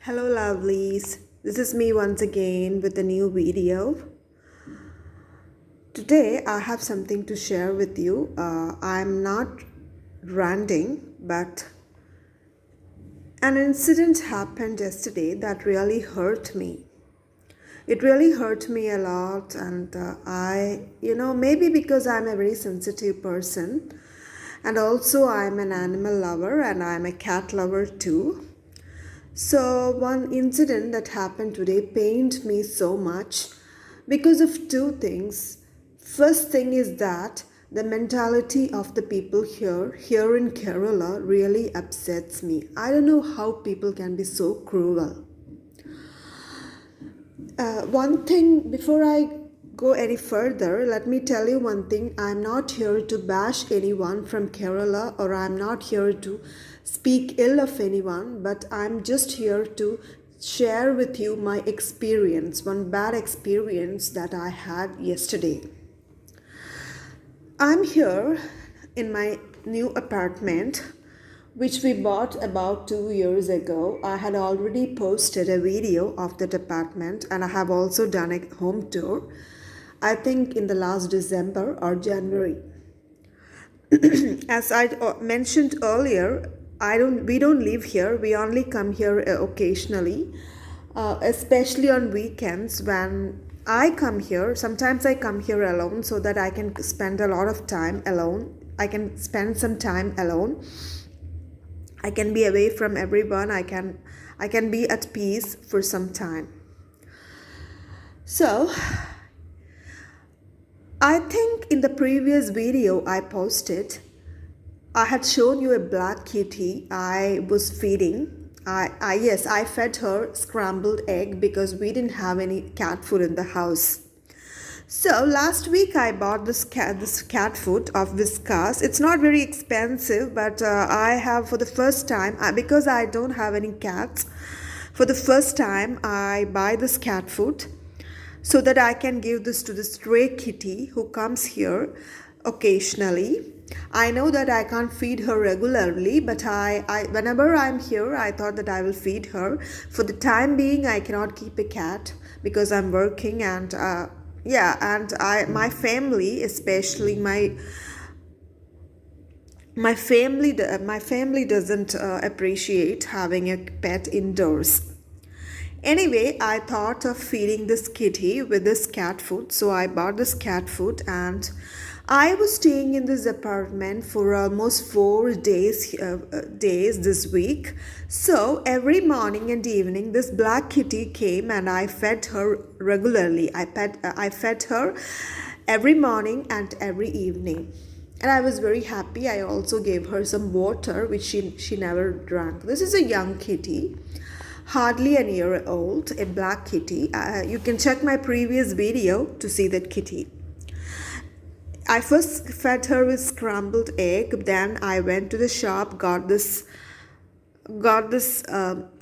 Hello, lovelies. This is me once again with a new video. Today, I have something to share with you. I'm not ranting, but an incident happened yesterday that really hurt me. It really hurt me a lot, and maybe because I'm a very sensitive person, and also I'm an animal lover and I'm a cat lover too. So, one incident that happened today pained me so much because of two things. First thing is that the mentality of the people here in Kerala, really upsets me. I don't know how people can be so cruel. One thing, before I go any further, let me tell you one thing. I'm not here to bash anyone from Kerala, or I'm not here to speak ill of anyone, but I'm just here to share with you my experience, one bad experience that I had yesterday. I'm here in my new apartment, which we bought about 2 years ago. I had already posted a video of that apartment, and I have also done a home tour, I think in the last December or January. As I mentioned earlier, we don't live here. We only come here occasionally, especially on weekends when I come here. Sometimes I come here alone so that I can spend a lot of time alone. I can spend some time alone. I can be away from everyone. I can be at peace for some time. So, I think in the previous video I posted, I had shown you a black kitty I was feeding. I fed her scrambled egg because we didn't have any cat food in the house. So last week I bought this cat food of Whiskas. It's not very expensive, but I have, for the first time, because I don't have any cats, for the first time I buy this cat food so that I can give this to the stray kitty who comes here occasionally. I know that I can't feed her regularly, but whenever I'm here, I thought that I will feed her. For the time being, I cannot keep a cat because I'm working, and my family, especially my family doesn't appreciate having a pet indoors. Anyway, I thought of feeding this kitty with this cat food, so I bought this cat food, and I was staying in this apartment for almost 4 days this week. So every morning and evening, this black kitty came, and I fed her regularly. I fed her every morning and every evening, and I was very happy. I also gave her some water, which she never drank. This is a young kitty, hardly a year old, a black kitty. You can check my previous video to see that kitty. I first fed her with scrambled egg. Then I went to the shop, got this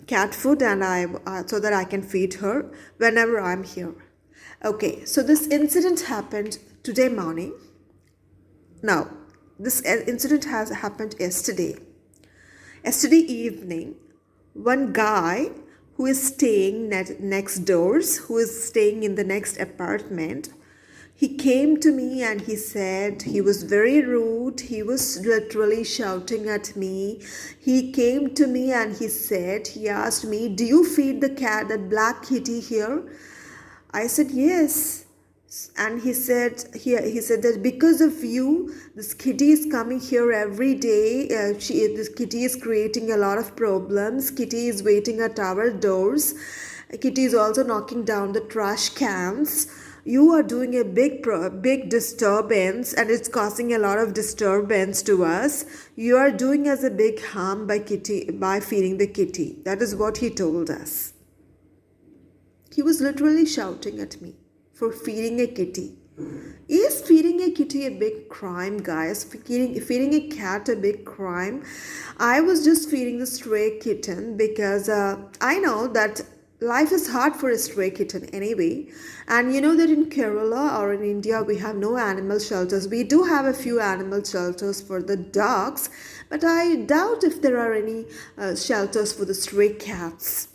cat food, and so that I can feed her whenever I'm here. Okay, so this incident happened today morning. Now, this incident has happened yesterday. Yesterday evening, one guy who is staying next doors, who is staying in the next apartment, he came to me and he said he was very rude. He was literally shouting at me. He came to me and he asked me, "Do you feed the cat, that black kitty here?" I said, "Yes." And he said that because of you, this kitty is coming here every day. This kitty is creating a lot of problems. Kitty is waiting at our doors. Kitty is also knocking down the trash cans. You are doing a big disturbance, and it's causing a lot of disturbance to us. You are doing us a big harm by feeding the kitty. That is what he told us. He was literally shouting at me for feeding a kitty. Is feeding a kitty a big crime, guys? Feeding a cat a big crime? I was just feeding the stray kitten because I know that life is hard for a stray kitten anyway. And you know that in Kerala or in India, we have no animal shelters. We do have a few animal shelters for the dogs, but I doubt if there are any shelters for the stray cats.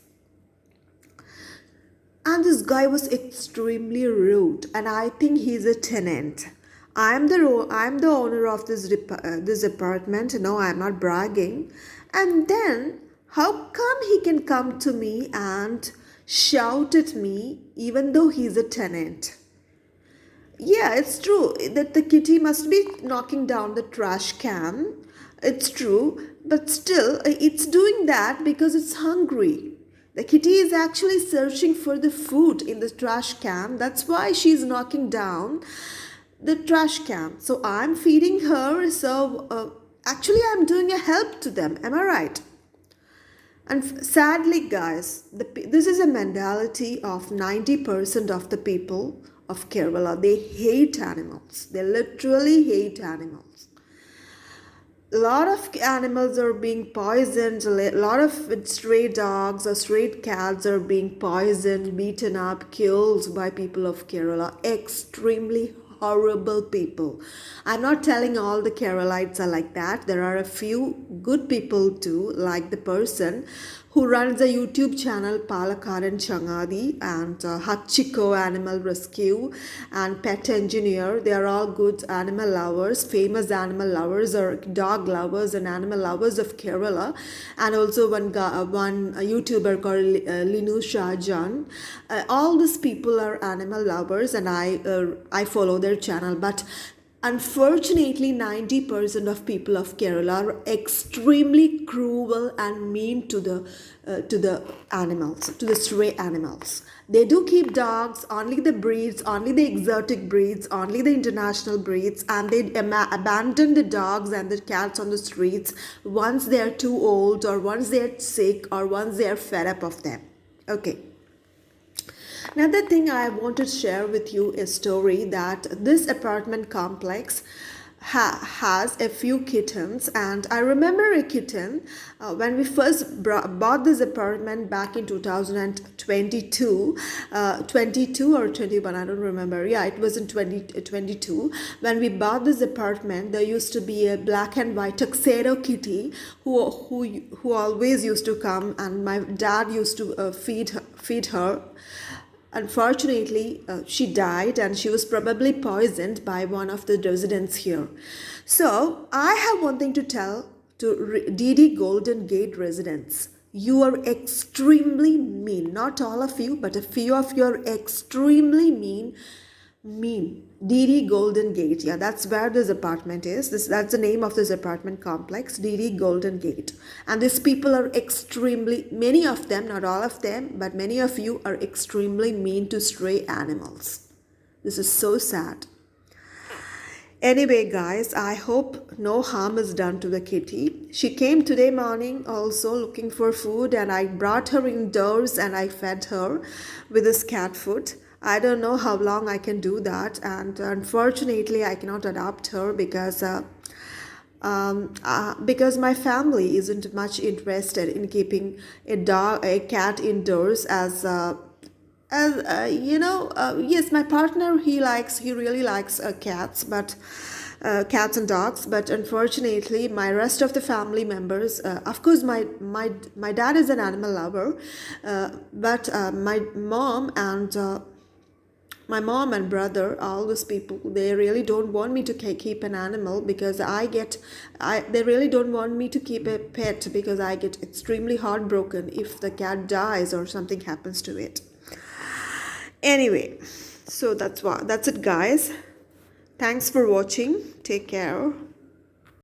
And this guy was extremely rude, and I think he's a tenant. I'm the owner of this apartment. No, I'm not bragging. And then, how come he can come to me and shout at me even though he's a tenant? Yeah, it's true that the kitty must be knocking down the trash can. It's true, but still, it's doing that because it's hungry. The kitty is actually searching for the food in the trash can. That's why she's knocking down the trash can. So I'm feeding her. So actually, I'm doing a help to them. Am I right? And sadly, guys, this is a mentality of 90% of the people of Kerala. They hate animals. They literally hate animals. A lot of animals are being poisoned. A lot of stray dogs or stray cats are being poisoned, beaten up, killed by people of Kerala. Extremely horrible people. I'm not telling all the Keralites are like that. There are a few good people too, like the person who runs a YouTube channel, Palakaran Changadi, and Hachiko Animal Rescue, and Pet Engineer. They are all good animal lovers, famous animal lovers, or dog lovers and animal lovers of Kerala. And also one YouTuber called Linu Shahjan. All these people are animal lovers, and I follow their channel. But unfortunately, 90% of people of Kerala are extremely cruel and mean to the animals, to the stray animals. They do keep dogs, only the breeds, only the exotic breeds, only the international breeds, and they abandon the dogs and the cats on the streets once they are too old, or once they are sick, or once they are fed up of them. Okay. Another thing I want to share with you is a story that this apartment complex has a few kittens, and I remember a kitten when we first bought this apartment back in 2022, 22 or 21, I don't remember. Yeah, it was in 2022 when we bought this apartment. There used to be a black and white tuxedo kitty who always used to come, and my dad used to feed her. Unfortunately, she died, and she was probably poisoned by one of the residents here. So, I have one thing to tell to DD Golden Gate residents. You are extremely mean. Not all of you, but a few of you are extremely mean. DD Golden Gate. Yeah, that's where this apartment is. That's the name of this apartment complex, DD Golden Gate. And these people are extremely, many of them, not all of them, but many of you are extremely mean to stray animals. This is so sad. Anyway, guys, I hope no harm is done to the kitty. She came today morning also looking for food, and I brought her indoors and I fed her with this cat food. I don't know how long I can do that, and unfortunately I cannot adopt her because my family isn't much interested in keeping a cat indoors yes, my partner, he really likes cats, but cats and dogs. But unfortunately, my rest of the family members, of course, my dad is an animal lover, but my mom and brother, all those people, they really don't want me to keep an animal because they really don't want me to keep a pet because I get extremely heartbroken if the cat dies or something happens to it. Anyway, so that's it, guys. Thanks for watching. Take care.